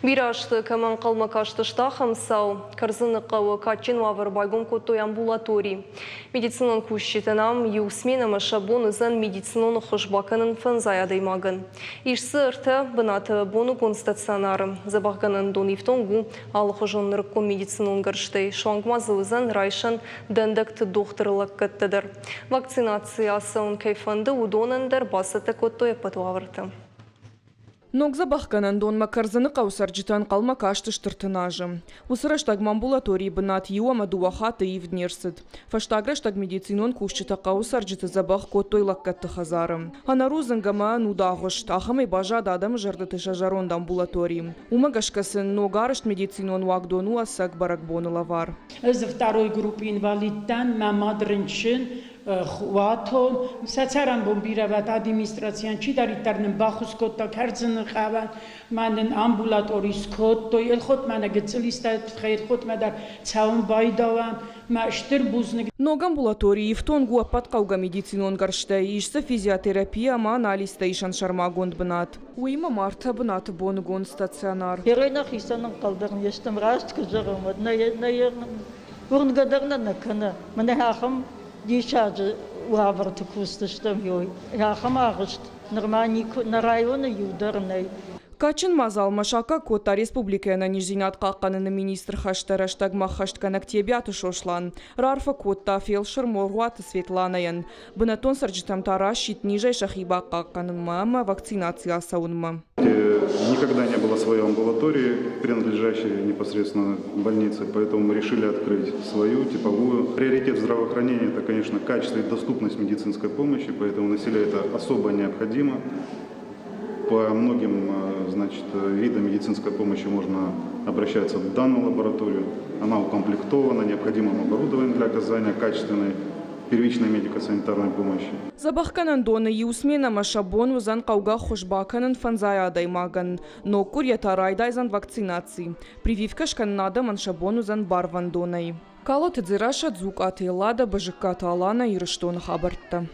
Бирашты каман қалмакашты штахам сау, карзыны қауы качын вавыр байгон коттой амбулаторий. Медицинон кушчетанам, юсменам шабон ызан медицинон хошбаканын фанзая даймагын. Ишсы ырты бынаты бону констационарым. Забахганын донифтонгу алы хожоннырыккон медицинон гарштай. Шуангмазы ызан райшан дәндікті докторлық кіттідір. Вакцинациясын кайфанды удонындар басыты коттой апатуавырты. Ногза бахканан дон макарзаны қаусарджитан қалма каштыштыртынажы. Усыраштаг амбулатории бынат юама дуахаты ивднерсыд. Фаштаграштаг медицинон кушчыта қаусарджиты забах коттой лаккатты хазарым. Анарузынгама нудағышт, ахамай бажада адам жардыты шажаронда амбулатории. Умагашкасын ногарышт медицинон вагдону асак баракбоны лавар. Из второй группы инвалидтан мамадрынчын Хвато, сацарам бомбировать администрациям, чидарит тарным бахус котта карзын хаван, манен амбулаторис котто, елхот мана гецелистат хейр хот мадар цаун байдаван, маштыр бузны. Ног амбулатории в тонгу апаткауга медицинон гарштай, ишса физиотерапия ма анализта ишан шармагонд бнат. Уима марта бнат бонгон стационар. Перейнах исанын калдырын естім раст кызырым, наерным урнгадарна накана, мане хахам дичаджи уаврты кустыштым ёй. Хахам агышт, нормальный на районы юдарнай. Качин мазал машака кота республикана нижзинат қаққаныны министр хаштараштаг махаштка нактебяту шошлан. Рарфа кота фелшер морваты Светланаян. Бынатон сарджитам тара щит нижай шахиба қаққанын мама вакцинация саунма. Никогда не было своей амбулатории, принадлежащей непосредственно больнице, поэтому мы решили открыть свою типовую. Приоритет здравоохранения – это, конечно, качество и доступность медицинской помощи, поэтому населению это особо необходимо. По многим видам медицинской помощи можно обращаться в данную лабораторию. Она укомплектована необходимым оборудованием для оказания качественной первичной медико-санитарной помощи. Забахканан доны юсмена машабон узан кауга хошбаканан фанзая даймаган, но курьята райдайзан вакцинации. Прививка шканнада маншабон узан барван донай. Калот дзираша дзук ателада бажиката алана ирыштон хабартта.